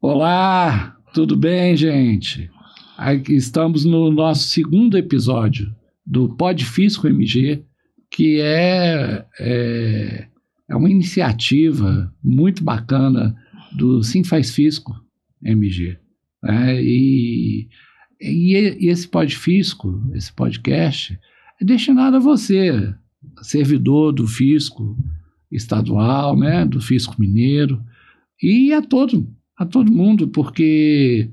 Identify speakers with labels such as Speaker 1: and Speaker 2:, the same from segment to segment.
Speaker 1: Olá, tudo bem, gente? Aqui estamos no nosso segundo episódio do Pod Fisco MG, que é uma iniciativa muito bacana do Sim Faz Fisco MG, né? E esse Pod Fisco, esse podcast, é destinado a você, servidor do Fisco estadual, né, do Fisco Mineiro, e a todo mundo, porque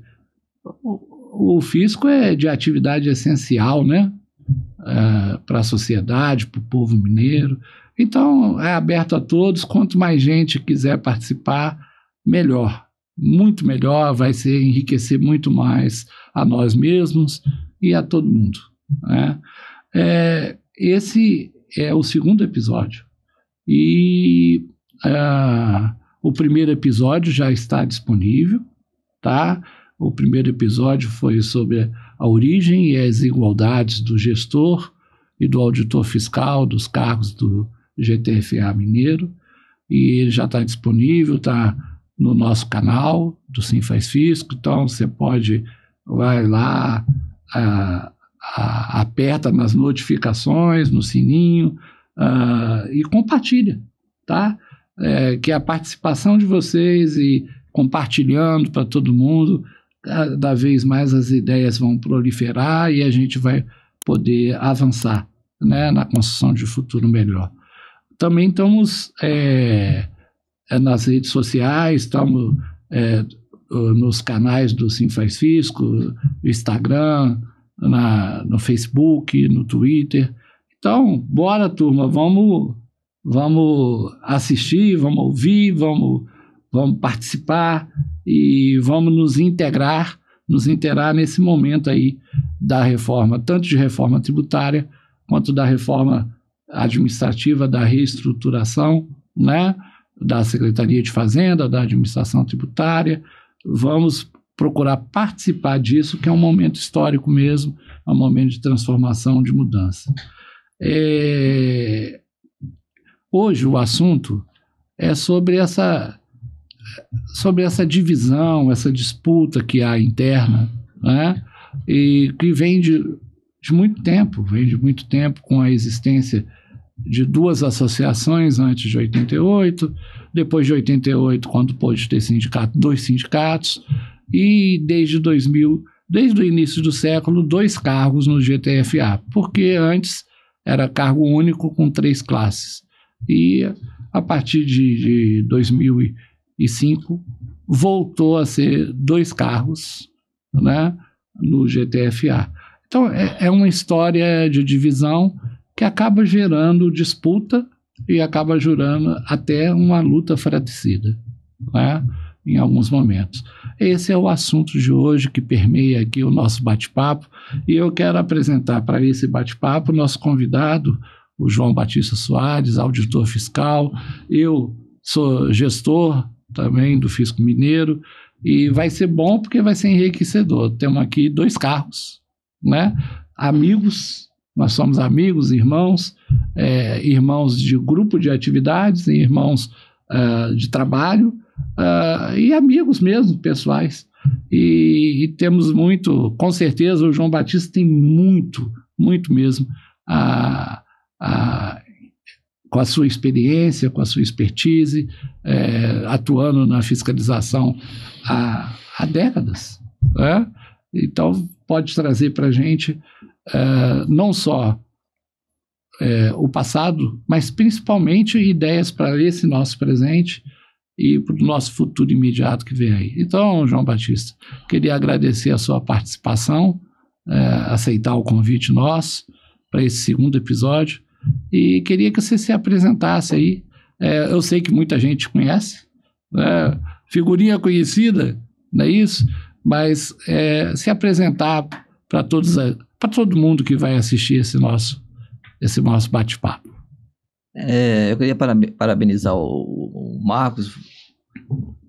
Speaker 1: o fisco é de atividade essencial, né? Para a sociedade, para o povo mineiro. Então, é aberto a todos. Quanto mais gente quiser participar, melhor. Muito melhor, vai ser enriquecer muito mais a nós mesmos e a todo mundo, né? Esse é o segundo episódio. E o primeiro episódio já está disponível, tá? O primeiro episódio foi sobre a origem e as desigualdades do gestor e do auditor fiscal dos cargos do GTFA Mineiro, e ele já está disponível, está no nosso canal do Sim Faz Fisco, então você vai lá, aperta nas notificações, no sininho, e compartilha, tá? Que a participação de vocês e compartilhando para todo mundo, cada vez mais as ideias vão proliferar e a gente vai poder avançar, né, na construção de um futuro melhor. Também estamos nas redes sociais, estamos nos canais do Sim Faz Fisco, no Instagram, no Facebook, no Twitter. Então, bora, turma, vamos assistir, vamos ouvir, vamos participar e vamos nos inteirar nesse momento aí da reforma, tanto de reforma tributária quanto da reforma administrativa, da reestruturação, né, da Secretaria de Fazenda, da administração tributária. Vamos procurar participar disso, que é um momento histórico mesmo, é um momento de transformação, de mudança. Hoje o assunto é sobre essa divisão, essa disputa que há interna, né? E que vem de muito tempo, com a existência de duas associações antes de 88, depois de 88, quando pôde ter dois sindicatos, e desde o início do século, 2 cargos no GTFA, porque antes era cargo único com 3 classes. E a partir de 2005 voltou a ser 2 cargos, né, no GTFA. Então é uma história de divisão que acaba gerando disputa e acaba gerando até uma luta fratricida, né, em alguns momentos. Esse é o assunto de hoje que permeia aqui o nosso bate-papo, e eu quero apresentar para esse bate-papo o nosso convidado, o João Batista Soares, auditor fiscal. Eu sou gestor também do Fisco Mineiro, e vai ser bom porque vai ser enriquecedor. Temos aqui 2 cargos, né? Amigos, nós somos amigos, irmãos, irmãos de grupo de atividades, irmãos de trabalho, e amigos mesmo, pessoais. E temos muito, com certeza o João Batista tem muito mesmo com a sua experiência, com a sua expertise, atuando na fiscalização há décadas, né? Então pode trazer para a gente não só o passado, mas principalmente ideias para esse nosso presente e para o nosso futuro imediato que vem aí. Então, João Batista, queria agradecer a sua participação, aceitar o convite nosso para esse segundo episódio, e queria que você se apresentasse aí. Eu sei que muita gente conhece, né? Figurinha conhecida, não é isso? Mas se apresentar para todo mundo que vai assistir esse nosso bate-papo.
Speaker 2: Eu queria parabenizar o Marcos,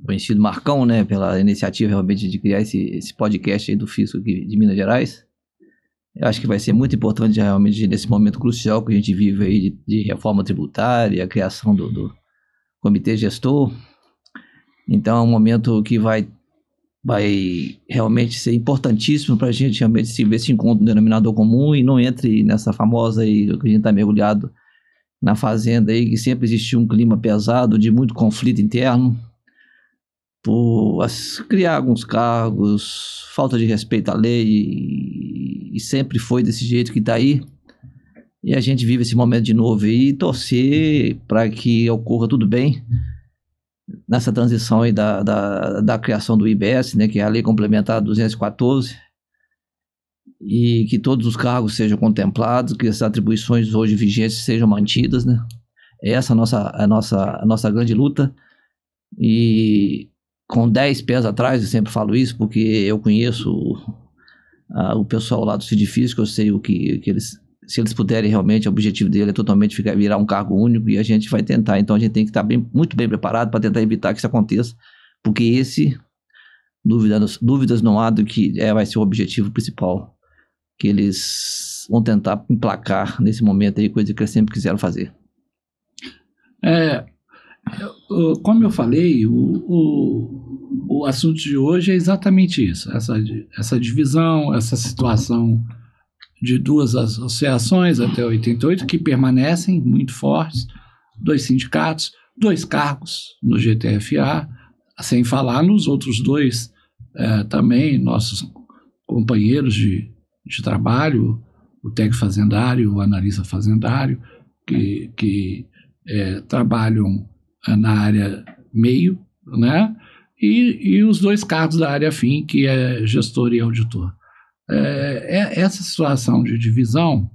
Speaker 2: conhecido Marcão, né, pela iniciativa realmente de criar esse podcast aí do Fisco de Minas Gerais. Eu acho que vai ser muito importante realmente nesse momento crucial que a gente vive aí de reforma tributária, a criação do comitê gestor. Então é um momento que vai vai realmente ser importantíssimo para a gente realmente se ver se encontra um denominador comum e não entre nessa famosa aí que a gente está mergulhado na fazenda aí, que sempre existiu um clima pesado de muito conflito interno, por criar alguns cargos, falta de respeito à lei, e sempre foi desse jeito que está aí. E a gente vive esse momento de novo aí, e torcer para que ocorra tudo bem nessa transição aí da criação do IBS, né, que é a Lei Complementar 214, e que todos os cargos sejam contemplados, que as atribuições hoje vigentes sejam mantidas, né? Essa é a nossa grande luta. E com 10 pés atrás, eu sempre falo isso, porque eu conheço o pessoal lá do Cidifício, eu sei o que eles, se eles puderem realmente, o objetivo dele é totalmente virar um cargo único, e a gente vai tentar. Então a gente tem que estar muito bem preparado para tentar evitar que isso aconteça, porque dúvidas não há do que vai ser o objetivo principal que eles vão tentar emplacar nesse momento aí, coisa que eles sempre quiseram fazer.
Speaker 1: Como eu falei, o assunto de hoje é exatamente isso, essa divisão, essa situação de duas associações até 88 que permanecem muito fortes, 2 sindicatos, 2 cargos no GTFA, sem falar nos outros 2 também, nossos companheiros de trabalho, o técnico fazendário, o analista fazendário, que trabalham na área meio, né? E os 2 cargos da área fim, que é gestor e auditor. Essa situação de divisão,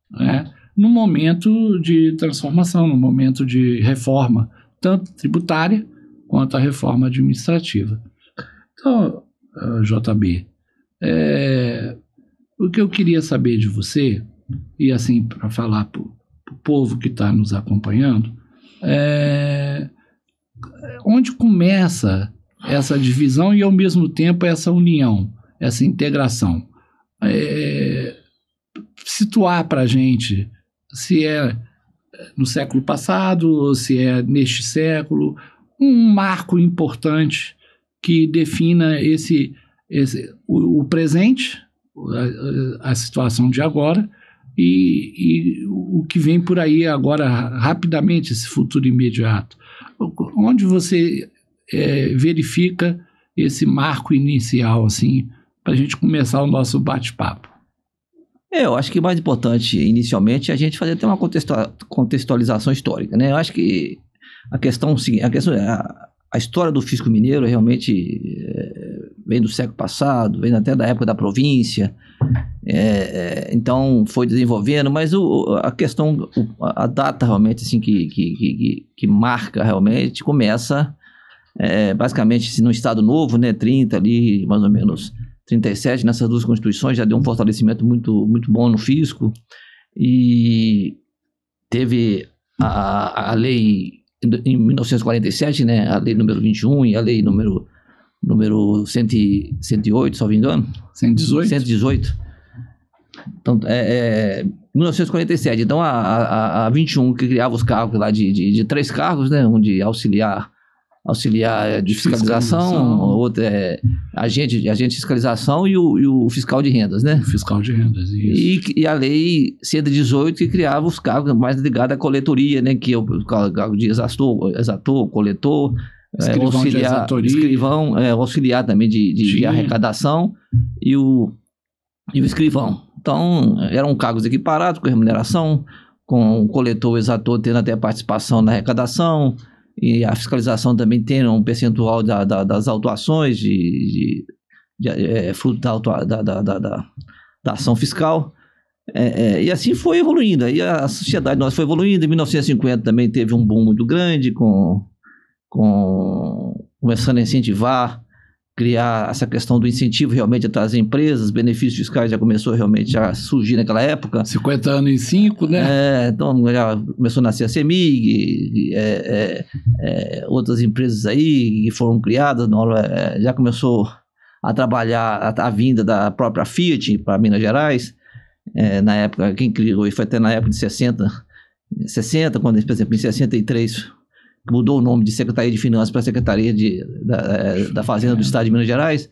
Speaker 1: né, no momento de transformação, no momento de reforma, tanto tributária quanto a reforma administrativa. Então, JB, o que eu queria saber de você, e assim, para falar para o povo que está nos acompanhando, onde começa essa divisão e, ao mesmo tempo, essa união, essa integração? Situar para a gente se é no século passado ou se é neste século, um marco importante que defina o presente, a situação de agora e o que vem por aí agora rapidamente, esse futuro imediato. Onde você verifica esse marco inicial, assim, para a gente começar o nosso bate-papo?
Speaker 2: Eu acho que o mais importante, inicialmente, é a gente fazer até uma contextualização histórica, né? Eu acho que a história do fisco mineiro realmente vem do século passado, vem até da época da província, então foi desenvolvendo, mas a questão, a data realmente assim, que marca realmente, começa basicamente no Estado Novo, né, 30 ali, mais ou menos 37, nessas 2 constituições já deu um fortalecimento muito, muito bom no fisco, e teve a lei em 1947, né, a lei número 21 e a lei número 108, se não me engano. 118. Então, 1947. Então, a 21, que criava os cargos lá de 3 cargos, né, um de auxiliar de fiscalização, outro agente de fiscalização e o fiscal de rendas, né?
Speaker 1: Fiscal de rendas, isso.
Speaker 2: E a lei 118, que criava os cargos mais ligados à coletoria, né? Que é o cargo de exator, coletor, escrivão, auxiliar também de arrecadação e o escrivão. Então, eram cargos equiparados, com remuneração, com o coletor, o exator tendo até participação na arrecadação, e a fiscalização também tendo um percentual das autuações, fruto da ação fiscal. E assim foi evoluindo. Aí a sociedade nossa foi evoluindo. Em 1950 também teve um boom muito grande, começando a incentivar, criar essa questão do incentivo realmente a trazer empresas, benefícios fiscais já começou realmente a surgir naquela época.
Speaker 1: 50 anos em 5, né?
Speaker 2: Então já começou a nascer a CEMIG, outras empresas aí que foram criadas, já começou a trabalhar a vinda da própria Fiat para Minas Gerais. Na época, quem criou, foi até na época de 60, quando, por exemplo, em 63, mudou o nome de Secretaria de Finanças para Secretaria da Fazenda do Estado de Minas Gerais.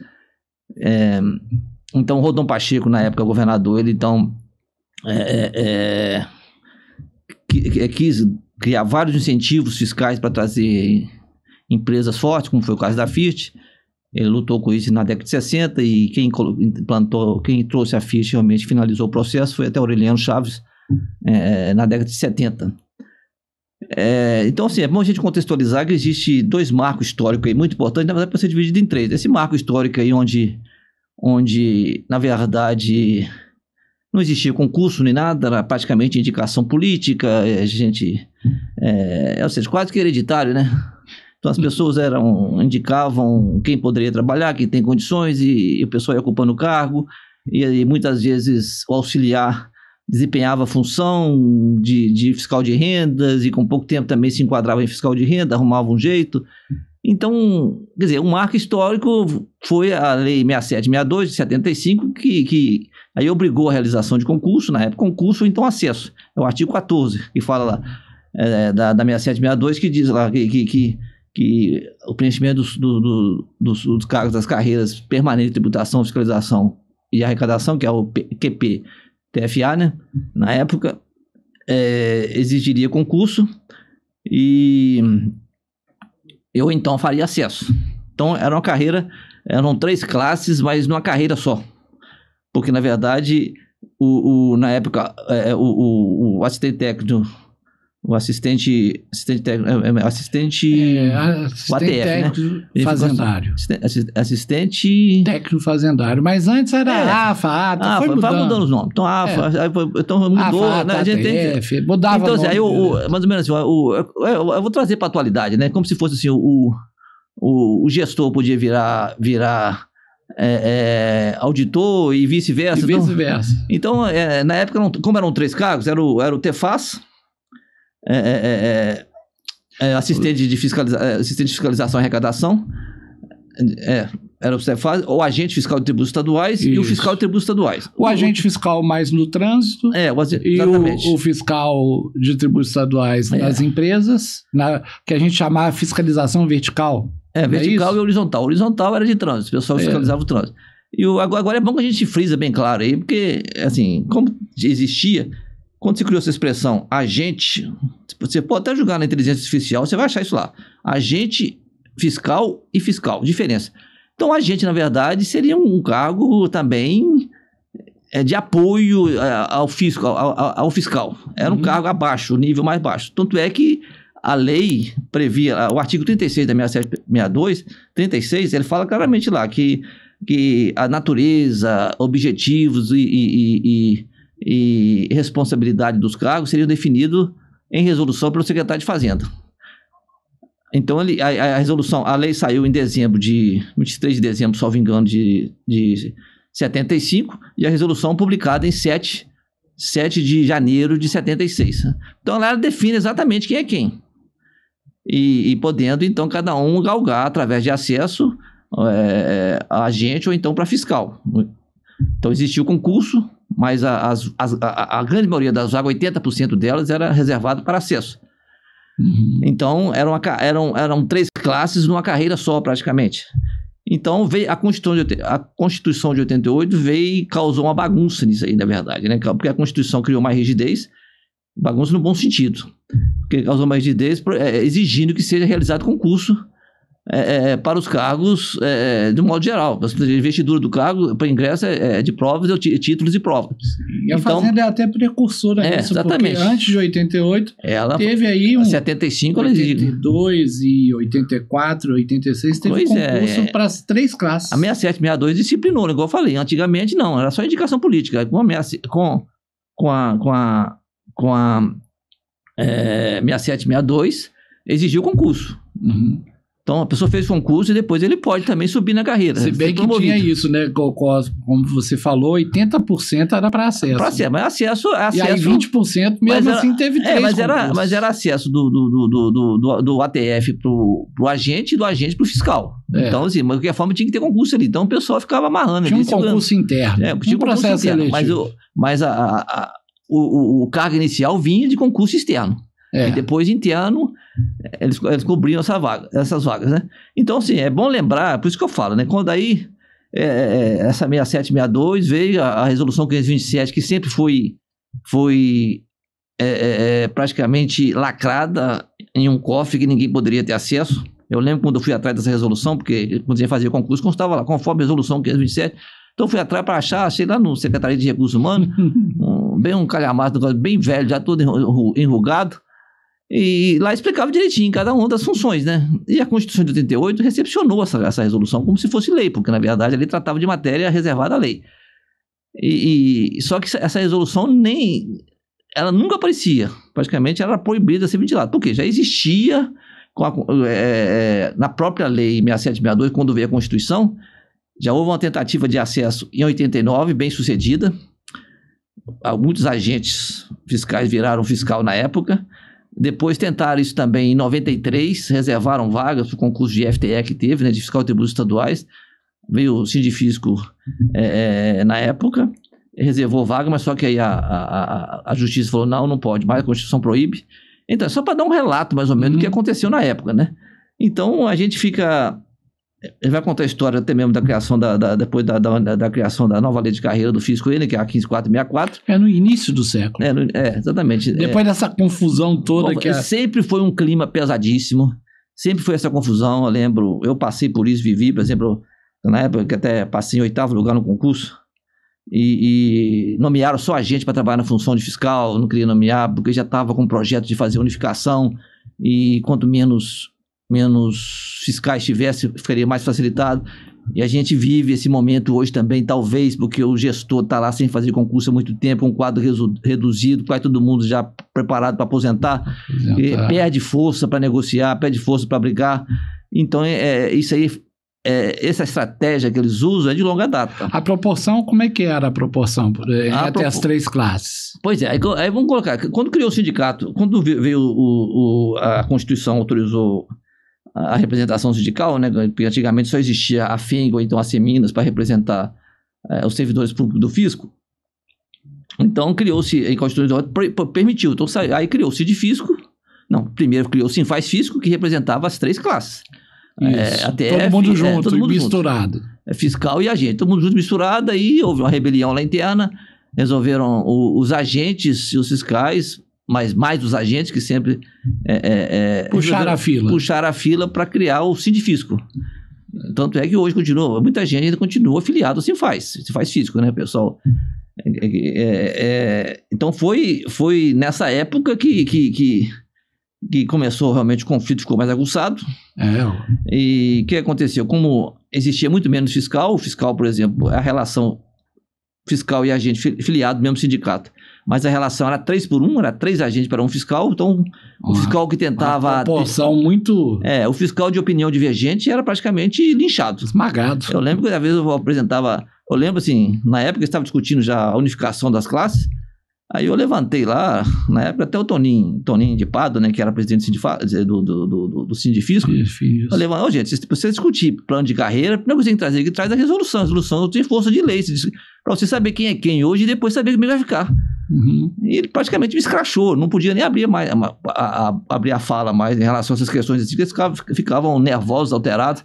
Speaker 2: Então, Rodon Pacheco, na época governador, ele então quis criar vários incentivos fiscais para trazer empresas fortes, como foi o caso da Fiat. Ele lutou com isso na década de 60 e quem trouxe a Fiat realmente finalizou o processo foi até Aureliano Chaves na década de 70. Então, assim, é bom a gente contextualizar que existe 2 marcos históricos aí muito importantes, na verdade, para ser dividido em 3. Esse marco histórico aí onde, na verdade, não existia concurso nem nada, era praticamente indicação política, ou seja, quase que hereditário, né? Então as pessoas indicavam quem poderia trabalhar, quem tem condições, e o pessoal ia ocupando o cargo, e muitas vezes o auxiliar desempenhava a função de fiscal de rendas, e com pouco tempo também se enquadrava em fiscal de renda, arrumava um jeito. Então, quer dizer, um marco histórico foi a Lei 6762 de 75, que aí obrigou a realização de concurso, na época concurso, ou então acesso. É o artigo 14, que fala lá da 6762, que diz lá que o preenchimento dos cargos das carreiras permanente de tributação, fiscalização e arrecadação, que é o QP-TFA, né? Na época, exigiria concurso e eu então faria acesso. Então era uma carreira, eram 3 classes, mas numa carreira só. Porque na verdade, na época, o assistente técnico, o assistente o ATF,
Speaker 1: técnico,
Speaker 2: né?
Speaker 1: Fazendário.
Speaker 2: Assistente
Speaker 1: técnico fazendário. Mas antes era AFA, ATA, foi mudando
Speaker 2: os nomes. Então, AFA, então mudou,
Speaker 1: AFA,
Speaker 2: né? A gente tem
Speaker 1: mudava
Speaker 2: então,
Speaker 1: o nome.
Speaker 2: Assim, aí mais ou menos assim, eu vou trazer para a atualidade, né? Como se fosse assim, o gestor podia virar auditor e vice-versa. Então, na época, como eram 3 cargos, era o TEFAS, assistente de fiscalização e arrecadação, era o CEFAS, o agente fiscal de tributos estaduais e o fiscal de tributos estaduais.
Speaker 1: O agente fiscal mais no trânsito e o fiscal de tributos estaduais nas empresas, que a gente chamava fiscalização vertical.
Speaker 2: Vertical e horizontal. Horizontal era de trânsito, o pessoal fiscalizava o trânsito. E agora é bom que a gente frisa bem claro aí, porque, assim, como existia, quando se criou essa expressão agente, você pode até jogar na inteligência artificial, você vai achar isso lá. Agente fiscal e fiscal, diferença. Então, agente, na verdade, seria um cargo também de apoio ao fiscal. Era um cargo abaixo, o nível mais baixo. Tanto é que a lei previa, o artigo 36 da 6762, 36, ele fala claramente lá que a natureza, objetivos e responsabilidade dos cargos seriam definidos em resolução pelo secretário de Fazenda. Então, a lei saiu em 23 de dezembro, salvo engano, de 75, e a resolução publicada em 7 de janeiro de 76. Então, ela define exatamente quem é quem. E podendo, então, cada um galgar através de acesso a agente ou então para fiscal. Então, existia o concurso, mas a grande maioria das vagas, 80% delas, era reservado para acesso. Então, eram 3 classes numa carreira só, praticamente. Então, veio a Constituição de 88 veio e causou uma bagunça nisso aí, na verdade, né? Porque a Constituição criou mais rigidez, bagunça no bom sentido, porque causou mais rigidez exigindo que seja realizado concurso para os cargos de um modo geral. A investidura do cargo para ingresso de provas, títulos e provas.
Speaker 1: E a Fazenda é até precursora nisso,
Speaker 2: exatamente.
Speaker 1: Porque antes de 88,
Speaker 2: ela
Speaker 1: teve aí
Speaker 2: 75,
Speaker 1: 82 e 84, 86, teve concurso para as 3 classes.
Speaker 2: A 67, 62 disciplinou, igual eu falei. Antigamente não, era só indicação política. Com a 67, 62 exigiu concurso. Então, a pessoa fez concurso e depois ele pode também subir na carreira.
Speaker 1: Se bem que tinha isso, né? Como você falou, 80% era para acesso.
Speaker 2: Para acesso, mas acesso...
Speaker 1: E aí 20% mesmo assim teve 3 concursos.
Speaker 2: Mas era acesso do ATF pro agente e do agente pro fiscal. Então, assim, mas de qualquer forma tinha que ter concurso ali. Então, o pessoal ficava amarrando.
Speaker 1: Tinha um concurso interno.
Speaker 2: Tinha um processo seletivo. Mas o cargo inicial vinha de concurso externo. E depois, interno, eles cobriam essas vagas, né? Então, assim, é bom lembrar, por isso que eu falo, né? Quando aí, essa 6762 veio a resolução 527, que sempre foi praticamente lacrada em um cofre que ninguém poderia ter acesso. Eu lembro quando eu fui atrás dessa resolução, porque quando eu fazia concurso, constava lá, conforme a resolução 527. Então eu fui atrás para achar, achei lá no Secretaria de Recursos Humanos, bem um calhamaço, bem velho, já todo enrugado. E lá explicava direitinho cada uma das funções, né? E a Constituição de 88 recepcionou essa resolução como se fosse lei, porque na verdade ali tratava de matéria reservada à lei. Só que essa resolução ela nunca aparecia, praticamente ela era proibida de ser ventilada, porque já existia na própria lei 6762, quando veio a Constituição, já houve uma tentativa de acesso em 89, bem sucedida. Muitos agentes fiscais viraram fiscal na época. Depois tentaram isso também em 93, reservaram vagas para o concurso de FTE que teve, né, de fiscal de tributos estaduais. Veio o Sindifisco na época, reservou vaga, mas só que aí a Justiça falou, não pode mais, a Constituição proíbe. Então, é só para dar um relato, mais ou menos, do que aconteceu na época, né? Então, a gente fica... Ele vai contar a história até mesmo da criação depois da criação da nova lei de carreira do fisco, que é a 15464.
Speaker 1: É no início do século.
Speaker 2: Exatamente.
Speaker 1: Depois dessa confusão toda.
Speaker 2: Sempre foi um clima pesadíssimo, sempre foi essa confusão. Eu lembro, eu passei por isso, vivi, por exemplo, na época que até passei em 8º lugar no concurso, e nomearam só a gente para trabalhar na função de fiscal, não queria nomear, porque já estava com um projeto de fazer unificação, e quanto menos fiscais tivesse, ficaria mais facilitado. E a gente vive esse momento hoje também, talvez porque o gestor está lá sem fazer concurso há muito tempo, um quadro reduzido, quase todo mundo já preparado para aposentar, perde força para negociar, perde força para brigar. Então, isso aí, essa estratégia que eles usam é de longa data.
Speaker 1: A proporção, como é que era a proporção entre as 3 classes?
Speaker 2: Pois é, aí vamos colocar, quando criou o sindicato, quando veio a Constituição autorizou a representação sindical, né? Porque antigamente só existia a FENG ou então a Seminas para representar os servidores públicos do fisco. Então criou-se, em Constituição permitiu, então aí criou o Sindifisco, primeiro criou o Sinfaz Fisco, que representava as 3 classes.
Speaker 1: Todo mundo junto, todo mundo misturado.
Speaker 2: Fiscal e agente, todo mundo junto, misturado, aí houve uma rebelião lá interna, resolveram os agentes e os fiscais, mas mais os agentes que sempre
Speaker 1: puxaram
Speaker 2: a fila para criar o Sindifisco. Tanto é que hoje muita gente ainda continua afiliado ao Sinfaz Fisco, né, pessoal? Então foi nessa época que começou realmente o conflito, ficou mais aguçado. E o que aconteceu? Como existia muito menos fiscal, o fiscal, por exemplo, a relação fiscal e agente filiado, mesmo sindicato. Mas a relação era 3-1, era 3 agentes para um fiscal, então o fiscal que tentava...
Speaker 1: Uma proporção muito...
Speaker 2: o fiscal de opinião divergente era praticamente linchado.
Speaker 1: Esmagado.
Speaker 2: Eu lembro que às vezes eu apresentava... Eu lembro assim, na época estava discutindo já a unificação das classes, aí eu levantei lá, na época até o Toninho de Pado, né, que era presidente do Sindifisco. Eu levantei, gente, se você discutir plano de carreira, primeiro que você tem que trazer aqui, traz a resolução. A resolução tem força de lei, para você saber quem é quem hoje e depois saber como ele vai ficar. E ele praticamente me escrachou, não podia nem abrir a fala mais em relação a essas questões, assim, eles ficavam nervosos, alterados.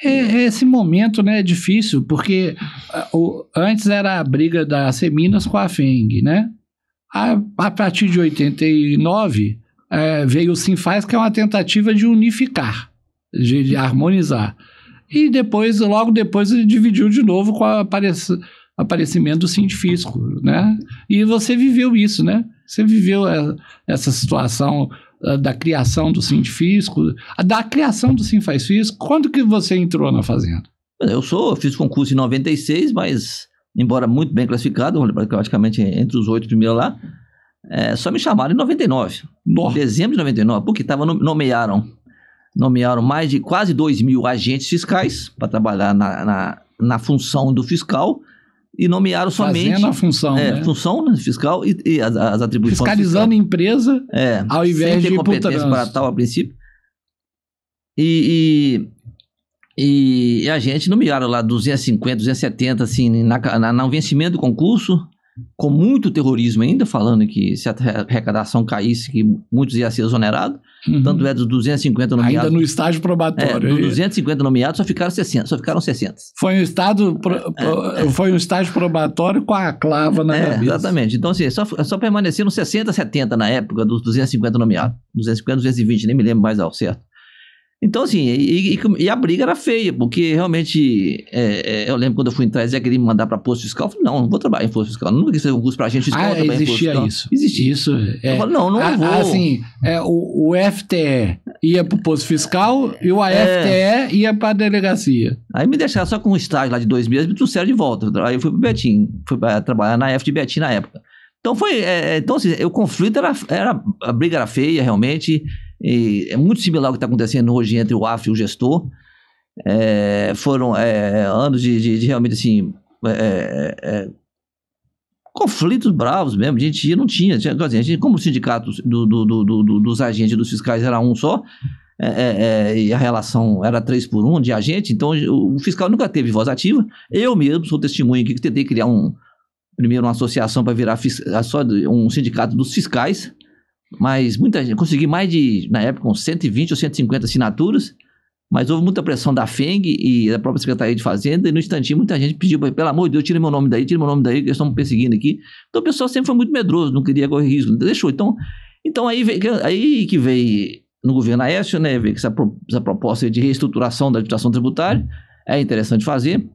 Speaker 1: Esse momento, né, é difícil, porque antes era a briga da Seminas com a FENG, né? A partir de 89, veio o Sinfaz, que é uma tentativa de unificar, de harmonizar. E depois, logo depois, ele dividiu de novo com o aparecimento do Sindifisco, né? E você viveu isso, né? Você viveu essa situação da criação do Sindifisco, da criação do Sinfaz Fisco. Quando que você entrou na Fazenda?
Speaker 2: Eu fiz concurso em 96, mas... embora muito bem classificado, praticamente entre os 8 primeiros lá, só me chamaram em 99. Em dezembro de 99, porque nomearam mais de quase 2.000 agentes fiscais para trabalhar na função do fiscal, e nomearam somente...
Speaker 1: Fazendo a função, né?
Speaker 2: Função, né, fiscal e as atribuições
Speaker 1: fiscalizando a empresa, ao invés de ir para o trânsito.
Speaker 2: Para tal, a princípio. E a gente nomearam lá 250, 270, assim, no vencimento do concurso, com muito terrorismo ainda, falando que se a arrecadação caísse, que muitos iam ser exonerados. Tanto é dos 250 nomeados.
Speaker 1: Ainda no estágio probatório.
Speaker 2: Dos 250 nomeados, só ficaram 60.
Speaker 1: Foi um estágio probatório com a clava na cabeça.
Speaker 2: Exatamente. Então, assim, só permaneceram 60, 70 na época dos 250 nomeados. 250, 220, nem me lembro mais ao certo. Então, assim, e a briga era feia, porque realmente, eu lembro quando eu fui entrar, eles iam querer me mandar para posto fiscal. Eu falei, não vou trabalhar em posto fiscal. Nunca quis fazer um curso para gente fiscal.
Speaker 1: Existia isso.
Speaker 2: Existia.
Speaker 1: Isso.
Speaker 2: Eu falei, não vou.
Speaker 1: Assim, o FTE ia para o posto fiscal e o AFTE ia para a delegacia.
Speaker 2: Aí me deixaram só com um estágio lá de 2 meses, me trouxeram de volta. Aí eu fui para Betim, fui para trabalhar na F de Betim na época. Então, então assim, o conflito a briga era feia, realmente. E é muito similar ao que está acontecendo hoje entre o AF e o gestor. Foram anos de realmente assim conflitos bravos mesmo. A gente não tinha como o sindicato dos agentes e dos fiscais era um só, e a relação era 3-1 de agente, então o fiscal nunca teve voz ativa. Eu mesmo sou testemunho aqui que tentei criar primeiro uma associação para virar só um sindicato dos fiscais. Mas muita gente, consegui mais na época, uns 120 ou 150 assinaturas, mas houve muita pressão da FENG e da própria Secretaria de Fazenda, e no instantinho muita gente pediu, pelo amor de Deus, tira meu nome daí, que eles estão me perseguindo aqui. Então o pessoal sempre foi muito medroso, não queria correr risco, deixou. Então aí que veio no governo Aécio, né, veio essa proposta de reestruturação da legislação tributária, é interessante fazer.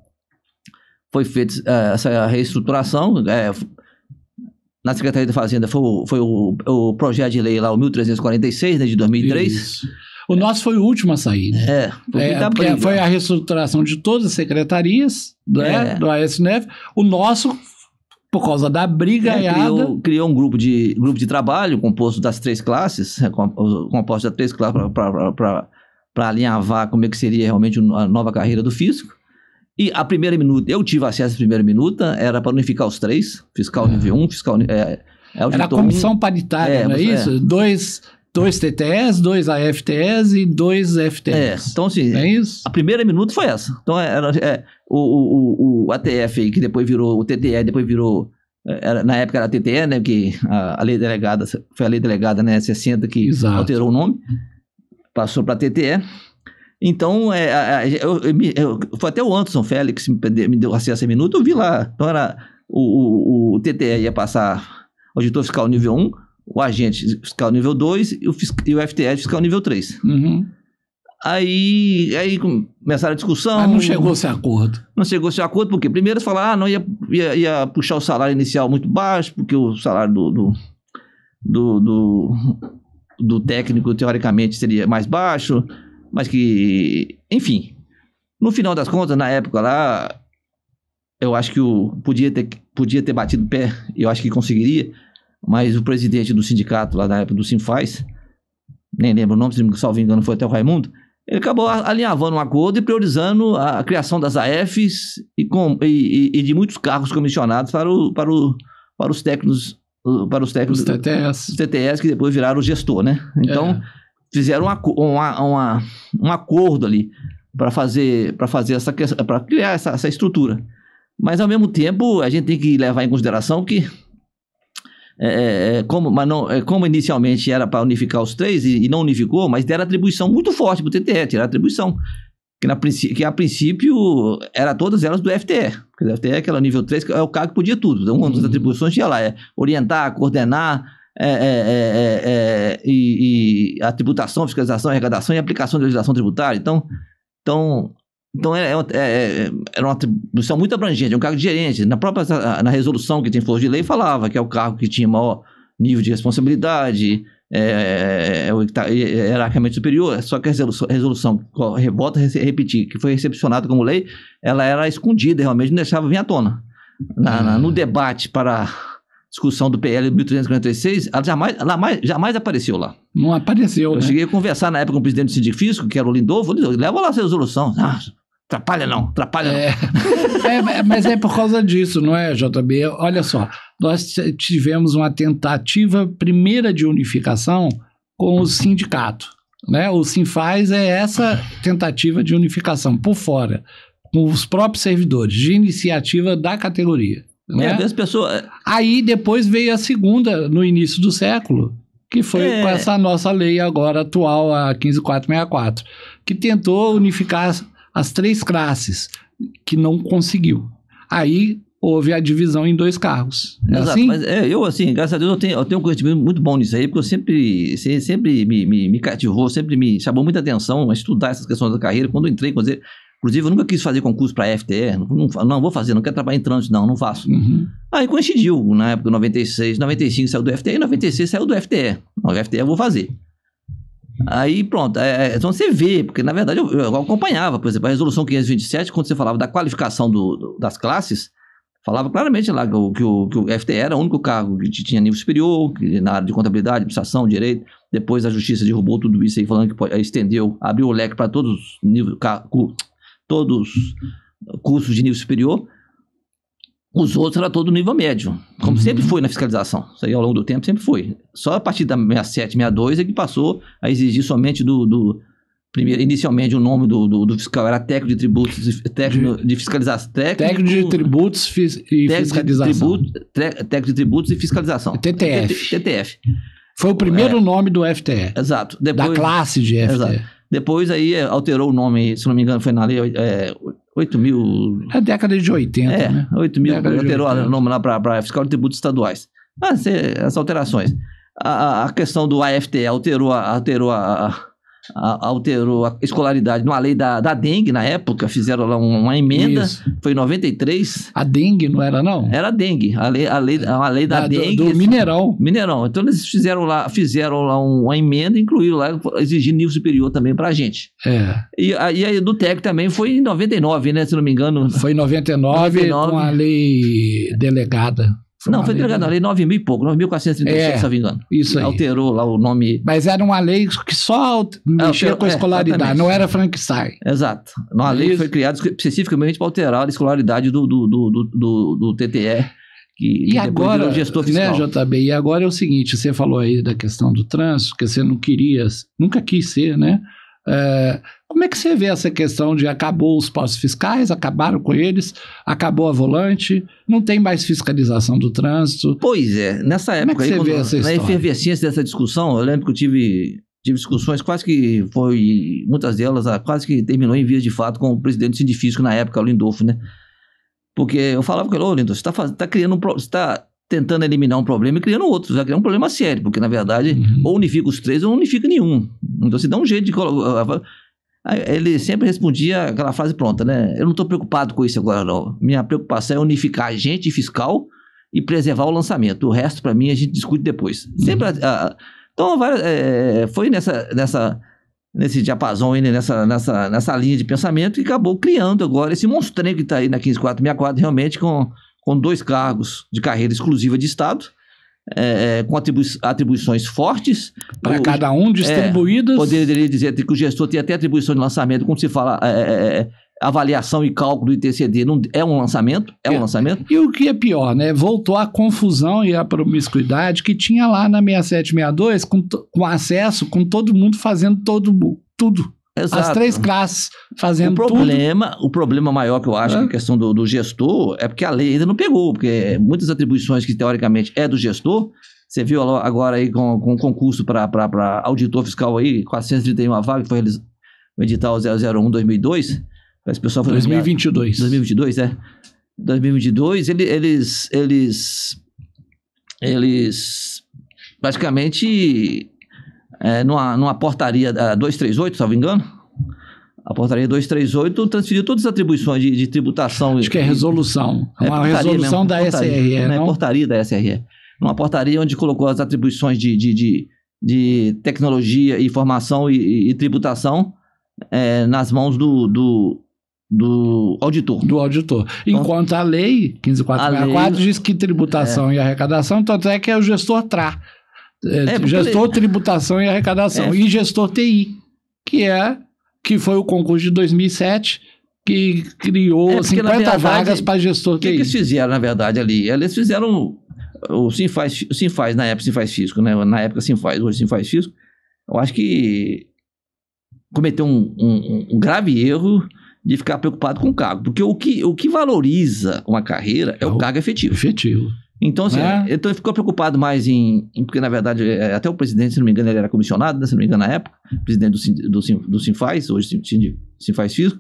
Speaker 2: Foi feita essa reestruturação, na Secretaria da Fazenda foi o projeto de lei lá, o 1346, né, de 2003.
Speaker 1: Isso. O nosso foi o último a sair, né? Porque foi a reestruturação de todas as secretarias do ASNF. O nosso, por causa da briga,
Speaker 2: criou um grupo de trabalho composto das 3 classes, composto das 3 classes para alinhavar como é que seria realmente a nova carreira do fisco. E a primeira minuta, eu tive acesso à primeira minuta, era para unificar os 3, fiscal nível 1, fiscal... era a comissão paritária, não é isso? 2 TTS, 2 AFTS e 2 FTS. Então assim,
Speaker 1: é isso?
Speaker 2: A primeira minuta foi essa. Então o ATF aí, que depois virou o TTE, depois virou... na época era a TTE, né, que a lei delegada, foi a lei delegada, né, 60, que alterou o nome, passou para a TTE. Então, foi até o Anderson Félix me deu acesso a minuto, eu vi lá. Então, era o TTE ia passar o auditor fiscal nível 1, o agente fiscal nível 2 e o FTS fiscal nível 3.
Speaker 1: Uhum.
Speaker 2: Aí começaram a discussão.
Speaker 1: Mas não chegou-se a acordo.
Speaker 2: Não chegou-se a acordo, porque primeiro eles falaram, não ia puxar o salário inicial muito baixo, porque o salário do técnico, teoricamente, seria mais baixo. Mas que, enfim, no final das contas, na época lá, eu acho que podia ter batido o pé, eu acho que conseguiria, mas o presidente do sindicato lá na época do Sinfaz, nem lembro o nome, se salvo engano foi até o Raimundo, ele acabou alinhavando um acordo e priorizando a criação das AFs e de muitos cargos comissionados para os técnicos, os TTS, que depois viraram o gestor, né? Então... fizeram um acordo ali para criar essa estrutura. Mas, ao mesmo tempo, a gente tem que levar em consideração que, como inicialmente era para unificar os 3 e não unificou, mas deram atribuição muito forte para o TTE, tiraram atribuição. Que a princípio era todas elas do FTE. Porque o FTE, que era o nível 3, que é o cargo que podia tudo. Então, uma das atribuições tinha lá, orientar, coordenar, e a tributação, fiscalização, arrecadação e aplicação da legislação tributária. Então era uma atribuição muito abrangente, é um cargo de gerente. Na resolução que tem força de lei falava que é o cargo que tinha maior nível de responsabilidade, hierarquicamente superior, só que a resolução, volto a repetir, que foi recepcionada como lei, ela era escondida, realmente não deixava vir à tona. No debate para discussão do PL 1346, ela jamais apareceu lá.
Speaker 1: Não apareceu,
Speaker 2: Eu cheguei a conversar na época com o presidente do Sindicato Fisco, que era o Lindolfo, leva lá essa resolução. Atrapalha não.
Speaker 1: Mas é por causa disso, não é, JB? Olha só, nós tivemos uma tentativa primeira de unificação com o sindicato, né? O Sinfaz é essa tentativa de unificação por fora, com os próprios servidores, de iniciativa da categoria. Né?
Speaker 2: As pessoas...
Speaker 1: Aí depois veio a segunda, no início do século, que foi com essa nossa lei agora atual, a 15.464, que tentou unificar as 3 classes, que não conseguiu. Aí houve a divisão em 2 cargos.
Speaker 2: Exato,
Speaker 1: assim?
Speaker 2: mas eu, assim, graças a Deus, eu tenho um conhecimento muito bom nisso aí, porque eu sempre me cativou, sempre me chamou muita atenção a estudar essas questões da carreira. Quando eu entrei, inclusive, eu nunca quis fazer concurso para a FTE, não vou fazer, não quero trabalhar em trânsito, não faço. Aí coincidiu, na época, 96, 95 saiu do FTE, e 96 saiu do FTE. Não, o FTE eu vou fazer. Aí pronto, então você vê, porque na verdade eu acompanhava, por exemplo, a resolução 527, quando você falava da qualificação das classes, falava claramente lá que o FTE era o único cargo que tinha nível superior, que na área de contabilidade, administração, direito. Depois a justiça derrubou tudo isso aí, falando que estendeu, abriu o leque para todos os níveis, todos cursos de nível superior. Os outros era todo nível médio, como sempre foi na fiscalização. Isso aí ao longo do tempo sempre foi. Só a partir da 67, 62 é que passou a exigir somente primeiro, inicialmente o nome do fiscal era técnico de tributos, técnico de fiscalização.
Speaker 1: Técnico de tributos e fiscalização.
Speaker 2: Técnico de tributos e fiscalização.
Speaker 1: TTF. Foi o primeiro nome do FTE.
Speaker 2: Exato.
Speaker 1: Depois, da classe de FTE. Exato.
Speaker 2: Depois aí alterou o nome, se não me engano, foi na lei 8.000...
Speaker 1: É década de 80, né?
Speaker 2: 8.000, alterou o nome lá para fiscal de tributos estaduais. As alterações. A questão do AFTE alterou a escolaridade numa lei da dengue na época, fizeram lá uma emenda, foi em 93.
Speaker 1: A dengue não era, não?
Speaker 2: Era a dengue, a lei da dengue.
Speaker 1: Do Mineirão.
Speaker 2: Mineirão. Então eles fizeram lá uma emenda, incluíram lá, exigindo nível superior também pra gente. E aí do TEC também foi em 99, né, se não me engano.
Speaker 1: Foi em 99 com a lei delegada.
Speaker 2: Foi delegado, a lei 9.000 e pouco, 9.437, se não me engano.
Speaker 1: Isso aí.
Speaker 2: Alterou lá o nome.
Speaker 1: Mas era uma lei que só mexia com a escolaridade, exatamente. Não era Frankenstein.
Speaker 2: Exato. Uma lei foi criada especificamente para alterar a escolaridade do TTE, que
Speaker 1: agora,
Speaker 2: o gestor fiscal.
Speaker 1: Né, JB, e agora é o seguinte, você falou aí da questão do trânsito, que você nunca quis ser, né? Como é que você vê essa questão de acabou os postos fiscais, acabaram com eles, acabou a volante, não tem mais fiscalização do trânsito?
Speaker 2: Pois é, nessa época,
Speaker 1: como é que você vê essa história?
Speaker 2: Na efervescência dessa discussão, eu lembro que eu tive discussões quase que muitas delas quase que terminou em vias de fato com o presidente do Sindifisco na época, o Lindolfo, né? Porque eu falava com ele, Lindolfo, você está criando você está tentando eliminar um problema e criando outro, você vai criar um problema sério, porque na verdade ou unifica os 3 ou não unifica nenhum. Então você dá um jeito de colocar. Ele sempre respondia aquela frase pronta, né? Eu não estou preocupado com isso agora, não. Minha preocupação é unificar agente fiscal e preservar o lançamento. O resto, para mim, a gente discute depois. Sempre. Então, foi nesse diapasão, nessa linha de pensamento, que acabou criando agora esse monstrengo que está aí na 15.464, realmente com 2 cargos de carreira exclusiva de Estado. Com atribuições fortes
Speaker 1: para cada um, distribuídas.
Speaker 2: Poderia dizer que o gestor tem até atribuição de lançamento, como se fala, avaliação e cálculo do ITCD é um lançamento, um lançamento. E
Speaker 1: o que é pior, né? Voltou a confusão e a promiscuidade que tinha lá na 6762 com acesso, com todo mundo fazendo tudo. Exato. As 3 classes fazendo tudo.
Speaker 2: O problema maior que eu acho que a questão do gestor é porque a lei ainda não pegou, porque muitas atribuições que teoricamente é do gestor, você viu agora aí com o concurso para auditor fiscal aí, 431 vagas, que foi o edital 001-2002, esse pessoal foi
Speaker 1: 2022.
Speaker 2: 2022, 2022, eles praticamente... numa portaria 238, se não me engano, a portaria 238 transferiu todas as atribuições de tributação.
Speaker 1: Acho que é resolução. Uma resolução mesmo, da SRE,
Speaker 2: não? É portaria da SRE. Uma portaria onde colocou as atribuições de tecnologia, informação e tributação nas mãos do auditor.
Speaker 1: Do auditor. Enquanto a lei 15.464 diz que tributação e arrecadação, tanto é que é o gestor TRA. Gestor, tributação e arrecadação. E gestor TI, que foi o concurso de 2007, que criou 50 vagas para gestor TI.
Speaker 2: O que eles fizeram, na verdade, ali? Eles fizeram o Sinfaz, na época Sinfaz Fisco, né? Na época Sinfaz, hoje Sinfaz Fisco. Eu acho que cometeu um grave erro de ficar preocupado com o cargo. Porque o que valoriza uma carreira é o cargo efetivo. Então, assim, então ele ficou preocupado mais porque, na verdade, até o presidente, se não me engano, ele era comissionado, né, se não me engano, na época, presidente do Sinfaz, hoje Sinfaz Fisco.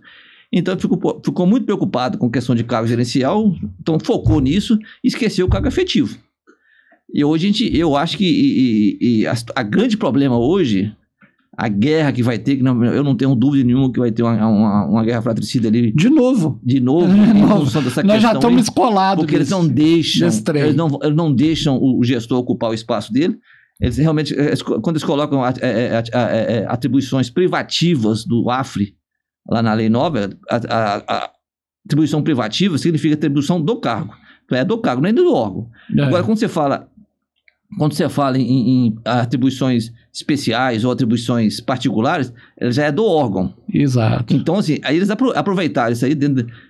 Speaker 2: Então, ele ficou muito preocupado com questão de cargo gerencial, então focou nisso e esqueceu o cargo efetivo. E hoje, eu acho que a grande problema hoje, a guerra que vai ter, que eu não tenho dúvida nenhuma que vai ter uma guerra fratricida ali.
Speaker 1: De novo.
Speaker 2: Em função dessa
Speaker 1: Nós
Speaker 2: questão.
Speaker 1: Já estamos escolados.
Speaker 2: Porque eles não deixam o gestor ocupar o espaço dele. Eles realmente, quando eles colocam atribuições privativas do AFRE, lá na lei nova, a atribuição privativa significa atribuição do cargo. Então é do cargo, não é do órgão. Agora, quando você fala em atribuições especiais ou atribuições particulares, ela já é do órgão.
Speaker 1: Exato.
Speaker 2: Então, assim, aí eles aproveitaram isso aí,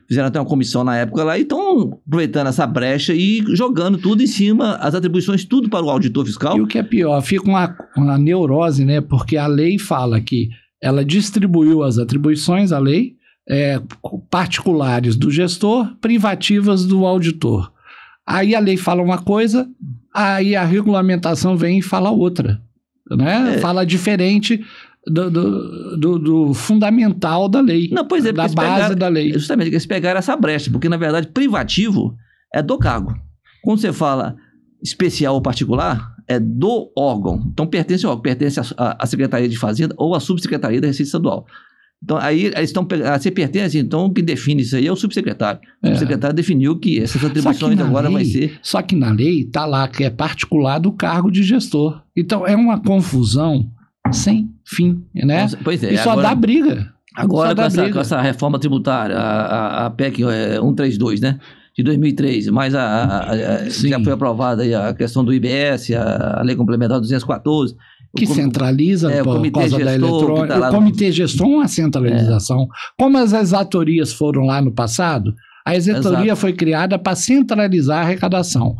Speaker 2: fizeram até uma comissão na época lá, e estão aproveitando essa brecha e jogando tudo em cima, as atribuições, tudo para o auditor fiscal.
Speaker 1: E o que é pior, fica uma neurose, né? Porque a lei fala que ela distribuiu as atribuições, a lei, particulares do gestor, privativas do auditor. Aí a lei fala uma coisa, aí a regulamentação vem e fala outra, né? Fala diferente do fundamental da lei.
Speaker 2: Não, pois é,
Speaker 1: da base da lei.
Speaker 2: Justamente, eles pegaram essa brecha, porque na verdade privativo é do cargo. Quando você fala especial ou particular, é do órgão. Então pertence ao órgão, pertence à Secretaria de Fazenda ou à Subsecretaria da Receita Estadual. Então, aí eles estão pegando. Você pertence, então, o que define isso aí é o subsecretário. O subsecretário definiu que essas atribuições agora vai ser.
Speaker 1: Só que na lei está lá que é particular do cargo de gestor. Então, é uma confusão sem fim, né?
Speaker 2: Pois é.
Speaker 1: E só dá briga.
Speaker 2: Agora, com essa reforma tributária, a PEC 132, né? De 2003, mas já foi aprovada aí a questão do IBS, a Lei Complementar 214.
Speaker 1: Que centraliza por causa da eletrônica.
Speaker 2: Tá
Speaker 1: o Comitê Gestor é uma centralização. Como as exatorias foram lá no passado, a exatoria foi criada para centralizar a arrecadação.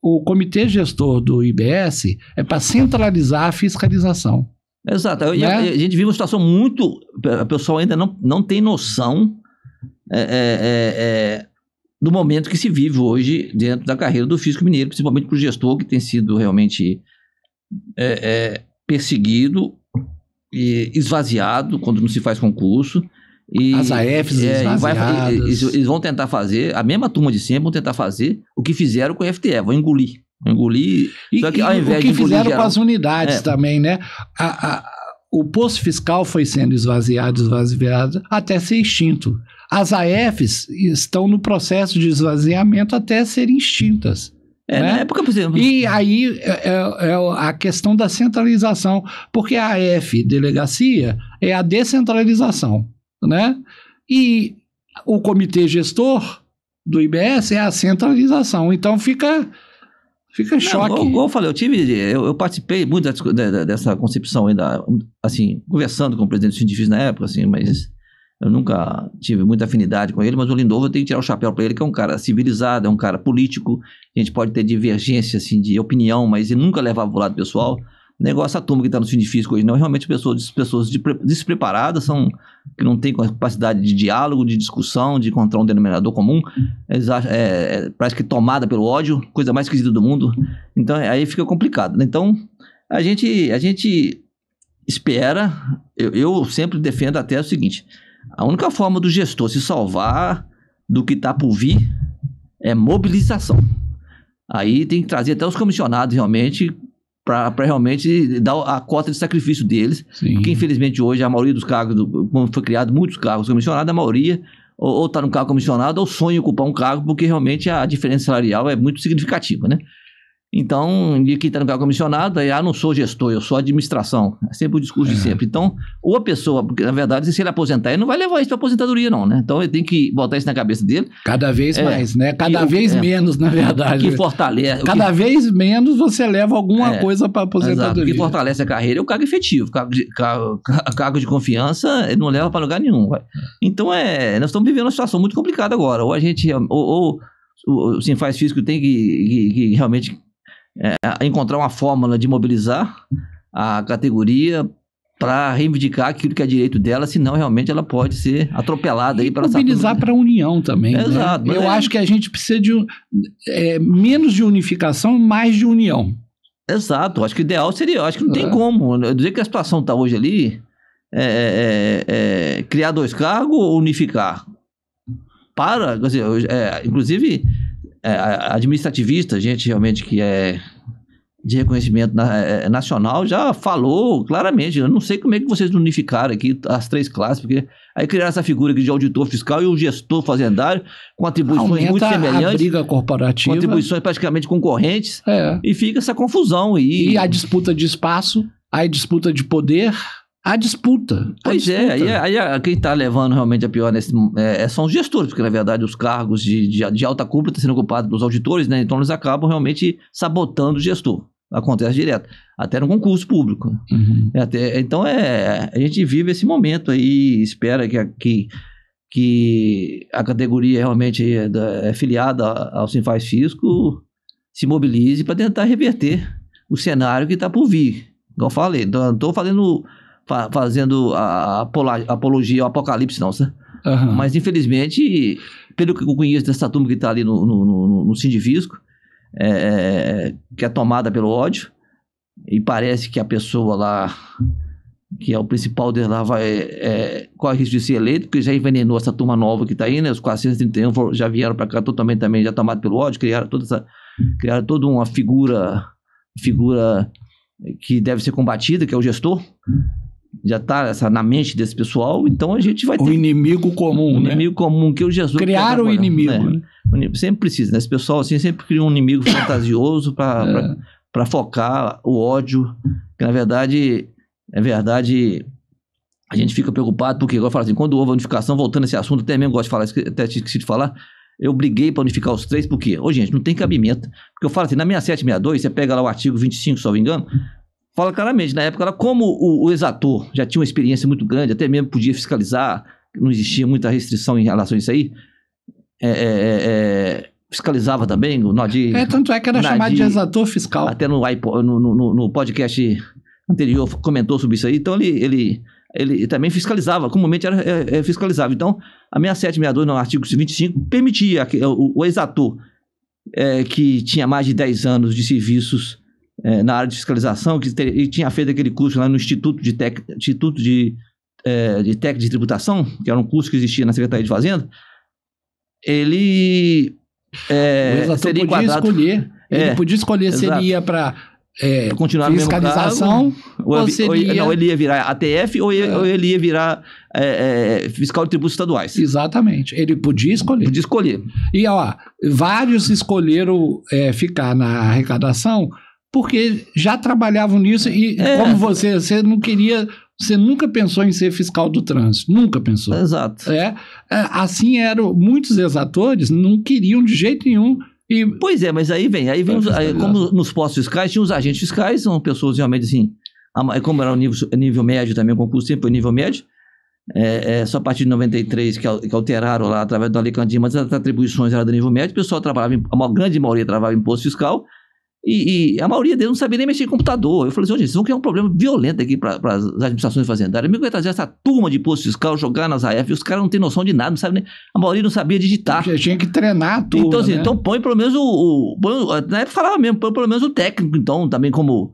Speaker 1: O Comitê Gestor do IBS é para centralizar a fiscalização.
Speaker 2: Exato. Né? A gente vive uma situação muito... A pessoa ainda não tem noção do momento que se vive hoje dentro da carreira do físico mineiro, principalmente para o gestor que tem sido realmente... perseguido e esvaziado quando não se faz concurso. E,
Speaker 1: as AFs esvaziadas.
Speaker 2: Eles vão tentar fazer, a mesma turma de sempre vão tentar fazer o que fizeram com o FTE, vão engolir. Só que ao invés
Speaker 1: o que
Speaker 2: de
Speaker 1: fizeram
Speaker 2: geral,
Speaker 1: com as unidades também, né? O posto fiscal foi sendo esvaziado até ser extinto. As AFs estão no processo de esvaziamento até serem extintas.
Speaker 2: Né? Na época, por exemplo.
Speaker 1: E aí é a questão da centralização, porque a AF, delegacia, é a descentralização, né? E o comitê gestor do IBS é a centralização. Então fica choque.
Speaker 2: Igual eu falei, eu participei muito dessa concepção ainda, assim, conversando com o presidente do Sindifis na época, assim, mas eu nunca tive muita afinidade com ele, mas o Lindolfo eu tenho que tirar o chapéu para ele, que é um cara civilizado, é um cara político, a gente pode ter divergência assim, de opinião, mas ele nunca levava para o lado pessoal. O negócio, a turma que está no Sindifis hoje não, realmente pessoas despreparadas, que não têm capacidade de diálogo, de discussão, de encontrar um denominador comum, parece que tomada pelo ódio, coisa mais esquisita do mundo, então aí fica complicado, né? Então a gente espera, eu sempre defendo até o seguinte: a única forma do gestor se salvar do que está por vir é mobilização. Aí tem que trazer até os comissionados realmente para realmente dar a cota de sacrifício deles. Sim. Porque infelizmente hoje a maioria dos cargos, como foi criado muitos cargos comissionados, a maioria ou está no cargo comissionado ou sonha em ocupar um cargo, porque realmente a diferença salarial é muito significativa, né? Então, e quem está no cargo comissionado, não sou gestor, eu sou administração. É sempre o discurso de sempre. Então, ou a pessoa, porque na verdade, se ele aposentar, ele não vai levar isso para aposentadoria, não, né? Então, ele tem que botar isso na cabeça dele.
Speaker 1: Cada vez mais, né? Cada vez menos, na verdade.
Speaker 2: Que fortalece.
Speaker 1: Vez menos você leva alguma coisa para aposentadoria.
Speaker 2: Exato. O que fortalece a carreira é o cargo efetivo. Cargo de confiança, ele não leva para lugar nenhum. Vai. Então, nós estamos vivendo uma situação muito complicada agora. Ou a gente, ou o Sinfaz Físico tem que realmente... encontrar uma fórmula de mobilizar a categoria para reivindicar aquilo que é direito dela, senão realmente ela pode ser atropelada.
Speaker 1: E mobilizar para a união também.
Speaker 2: Exato.
Speaker 1: Né? Eu acho que a gente precisa de menos de unificação, mais de união.
Speaker 2: Exato. Acho que o ideal seria... Acho que não tem como. Eu dizer que a situação está hoje ali, criar 2 cargos ou unificar. Inclusive, administrativista, gente realmente que é de reconhecimento nacional, já falou claramente. Eu não sei como é que vocês unificaram aqui as 3 classes, porque aí criaram essa figura aqui de auditor fiscal e o gestor fazendário com atribuições muito semelhantes. A briga
Speaker 1: corporativa.
Speaker 2: Com atribuições praticamente concorrentes. E fica essa confusão. E
Speaker 1: a disputa de espaço, a disputa de poder, a disputa.
Speaker 2: Pois aí quem está levando realmente a pior são os gestores, porque na verdade os cargos de alta cúpula estão sendo ocupados pelos auditores, né? Então eles acabam realmente sabotando o gestor. Acontece direto, até no concurso público.
Speaker 1: Uhum.
Speaker 2: Então a gente vive esse momento aí, espera que a categoria realmente filiada ao Sinfaz Fisco se mobilize para tentar reverter o cenário que está por vir. Igual eu falei, não estou fazendo a apologia ao apocalipse, não, sabe?
Speaker 1: Uhum.
Speaker 2: Mas infelizmente, pelo que eu conheço dessa turma que está ali no Sindifisco, que é tomada pelo ódio, e parece que a pessoa lá, que é o principal deles lá, corre risco de ser eleito, porque já envenenou essa turma nova que está aí, né? Os 431 já vieram para cá totalmente também, já tomados pelo ódio, criaram toda uma figura que deve ser combatida, que é o gestor. Já está na mente desse pessoal, então a gente vai ter...
Speaker 1: O inimigo comum, né?
Speaker 2: O inimigo comum, que é o Jesus...
Speaker 1: Criar o inimigo, né?
Speaker 2: Sempre precisa, né? Esse pessoal assim, sempre cria um inimigo fantasioso para focar o ódio, que na verdade, a gente fica preocupado, porque, igual eu falo assim, quando houve a unificação, voltando a esse assunto, até mesmo gosto de falar, até esqueci de falar, eu briguei para unificar os 3, porque, gente, não tem cabimento, porque eu falo assim, na 6762, você pega lá o artigo 25, se não me engano, fala claramente, na época, como o exator já tinha uma experiência muito grande, até mesmo podia fiscalizar, não existia muita restrição em relação a isso aí, fiscalizava também,
Speaker 1: tanto é que era chamado de exator fiscal.
Speaker 2: Até no podcast anterior comentou sobre isso aí, então ele também fiscalizava, comumente fiscalizava. Então, a 6762, no artigo 25, permitia o exator que tinha mais de 10 anos de serviços na área de fiscalização, que tinha feito aquele curso lá no Instituto de Técnica de Tributação, que era um curso que existia na Secretaria de Fazenda, ele seria enquadrado...
Speaker 1: Ele podia escolher se ele ia para
Speaker 2: continuar
Speaker 1: fiscalização,
Speaker 2: ou ele ia virar ATF, ou ele ia virar fiscal de tributos estaduais.
Speaker 1: Exatamente, ele podia escolher. E vários escolheram ficar na arrecadação porque já trabalhavam nisso e como você não queria... Você nunca pensou em ser fiscal do trânsito, nunca pensou.
Speaker 2: Exato.
Speaker 1: Assim muitos exatores não queriam de jeito nenhum.
Speaker 2: Pois mas aí vem como nos postos fiscais, tinha os agentes fiscais, são pessoas realmente assim, como era o nível médio também, o concurso sempre foi nível médio, só a partir de 93 que alteraram lá, através da Lei Candir, mas as atribuições eram do nível médio, o pessoal trabalhava, a grande maioria trabalhava em imposto fiscal, e a maioria deles não sabia nem mexer em computador. Eu falei assim, gente, vocês vão criar um problema violento aqui para as administrações fazendárias. Mesmo que vai trazer essa turma de imposto fiscal, jogar nas AF, e os caras não têm noção de nada, não sabem nem, a maioria não sabia digitar.
Speaker 1: Tinha que treinar a turma,
Speaker 2: então, assim,
Speaker 1: né?
Speaker 2: Então põe pelo menos na época falava mesmo, põe pelo menos o técnico, então, também como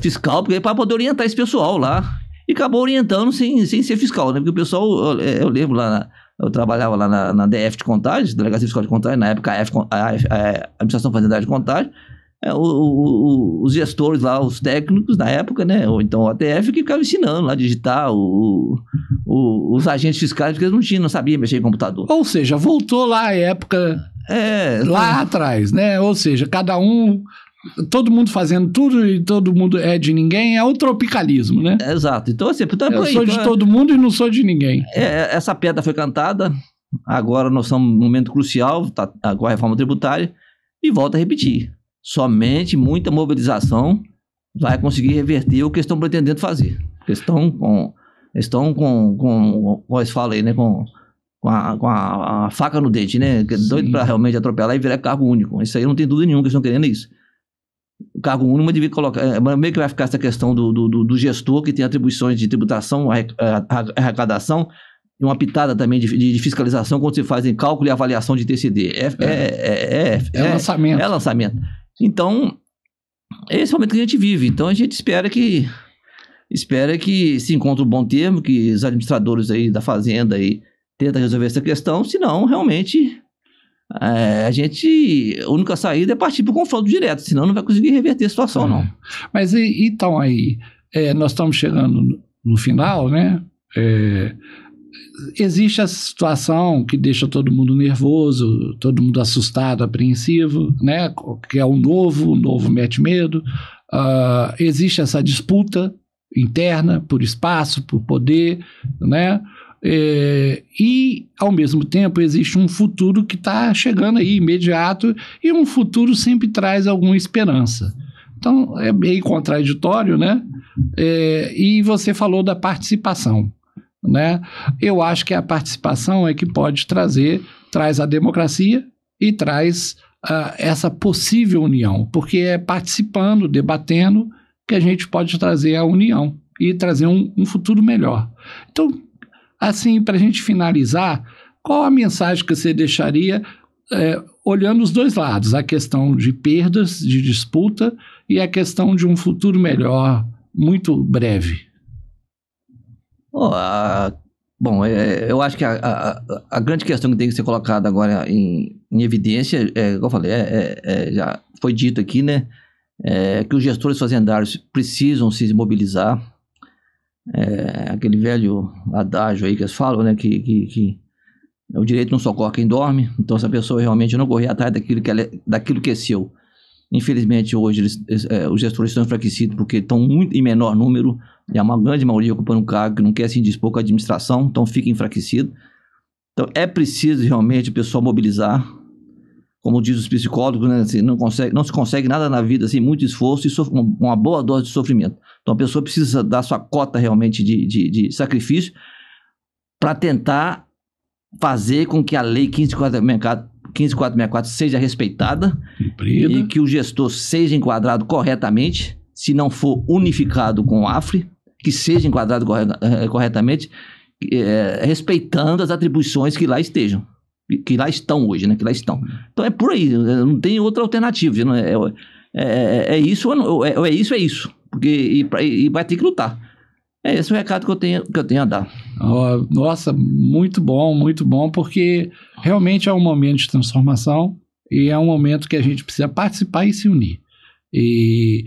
Speaker 2: fiscal, porque para poder orientar esse pessoal lá. E acabou orientando sem ser fiscal, né? Porque o pessoal, eu lembro lá, eu trabalhava lá na DF de Contagem, Delegacia Fiscal de Contagem, na época a Administração Fazendária de Contagem, os gestores lá, os técnicos na época, né? Ou então o ATF, que ficavam ensinando lá a digitar os agentes fiscais, porque eles não sabiam mexer em computador.
Speaker 1: Ou seja, voltou lá a época lá atrás, né? Ou seja, todo mundo fazendo tudo e todo mundo é de ninguém, é o tropicalismo, né?
Speaker 2: Exato. Então, assim,
Speaker 1: eu sou de todo mundo e não sou de ninguém.
Speaker 2: Essa pedra foi cantada, agora nós estamos num momento crucial, agora a reforma tributária, e volta a repetir. Somente muita mobilização vai conseguir reverter o que estão pretendendo fazer. Estão com como eles falam aí, né? Com a faca no dente, né? Doido para realmente atropelar e virar cargo único. Isso aí não tem dúvida nenhuma que eles estão querendo isso. o cargo único devia colocar, meio que vai ficar essa questão do gestor que tem atribuições de tributação, arrecadação, e uma pitada também de fiscalização quando se fazem cálculo e avaliação de TCD.
Speaker 1: É lançamento.
Speaker 2: É lançamento. Então, esse é o momento que a gente vive. Então, a gente espera que se encontre um bom termo, que os administradores aí da Fazenda aí tentem resolver essa questão, senão, realmente, a única saída é partir para o confronto direto, senão não vai conseguir reverter a situação, não.
Speaker 1: Mas então aí, nós estamos chegando no final, né? Existe essa situação que deixa todo mundo nervoso, todo mundo assustado, apreensivo, né? Que é o novo mete medo. Existe essa disputa interna por espaço, por poder, né? E, ao mesmo tempo, existe um futuro que está chegando aí, imediato, e um futuro sempre traz alguma esperança. Então, é meio contraditório, né? E você falou da participação, né? Eu acho que a participação é que pode traz a democracia e traz essa possível união, porque é participando, debatendo, que a gente pode trazer a união e trazer um futuro melhor. Então, assim, para a gente finalizar, qual a mensagem que você deixaria olhando os dois lados, a questão de perdas, de disputa e a questão de um futuro melhor, muito breve?
Speaker 2: Bom, eu acho que a grande questão que tem que ser colocada agora em evidência, como eu falei, já foi dito aqui, né, que os gestores fazendários precisam se mobilizar. Aquele velho adágio aí que eles falam, né, que o direito não socorre quem dorme. Então, se a pessoa realmente não correr atrás daquilo que é seu, infelizmente hoje os gestores estão enfraquecidos porque estão muito em menor número, e há uma grande maioria ocupando um cargo que não quer se indispor com a administração, então fica enfraquecido. Então é preciso realmente o pessoal mobilizar, como diz os psicólogos, né, assim, não se consegue nada na vida sem muito esforço e uma boa dose de sofrimento. Então a pessoa precisa dar sua cota realmente de sacrifício para tentar fazer com que a lei 15.464 seja respeitada,
Speaker 1: cumprida,
Speaker 2: e que o gestor seja enquadrado corretamente, se não for unificado com o AFRE, que seja enquadrado corretamente, respeitando as atribuições que lá estejam, que lá estão hoje, né? Que lá estão. Então é por aí, não tem outra alternativa. Não é isso ou é isso. Porque e vai ter que lutar. Esse é o recado que eu tenho a dar.
Speaker 1: Nossa, muito bom, porque realmente é um momento de transformação e é um momento que a gente precisa participar e se unir. E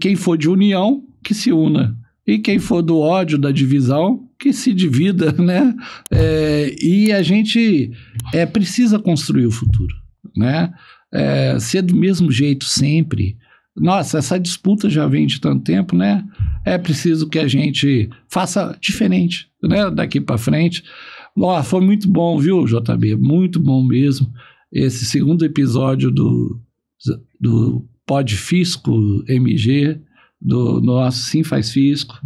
Speaker 1: quem for de união, que se una. E quem for do ódio, da divisão, que se divida, né? E a gente precisa construir o futuro, né? Ser do mesmo jeito sempre. Nossa, essa disputa já vem de tanto tempo, né? É preciso que a gente faça diferente, né? Daqui para frente. Foi muito bom, viu, JB? Muito bom mesmo. Esse segundo episódio do Podfisco MG, do nosso Sim Faz Fisco.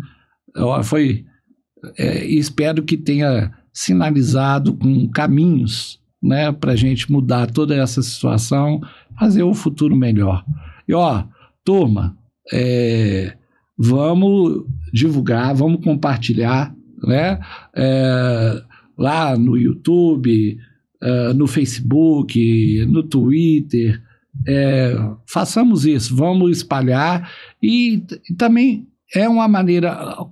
Speaker 1: Espero que tenha sinalizado com caminhos, né? Para a gente mudar toda essa situação, fazer um futuro melhor. E, turma, vamos divulgar, vamos compartilhar, né? Lá no YouTube, no Facebook, no Twitter, façamos isso, vamos espalhar e também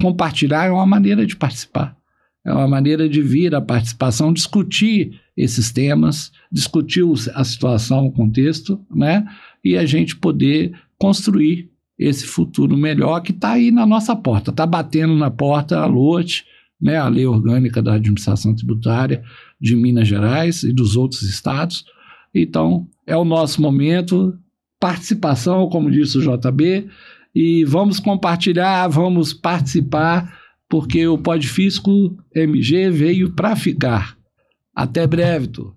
Speaker 1: compartilhar é uma maneira de participar, é uma maneira de vir a participação, discutir esses temas, discutir a situação, o contexto, né? E a gente poder construir esse futuro melhor que está aí na nossa porta, está batendo na porta a LOT, né, a Lei Orgânica da Administração Tributária de Minas Gerais e dos outros estados. Então, é o nosso momento, participação, como disse o JB, e vamos compartilhar, vamos participar, porque o Podfisco MG veio para ficar. Até breve, tu.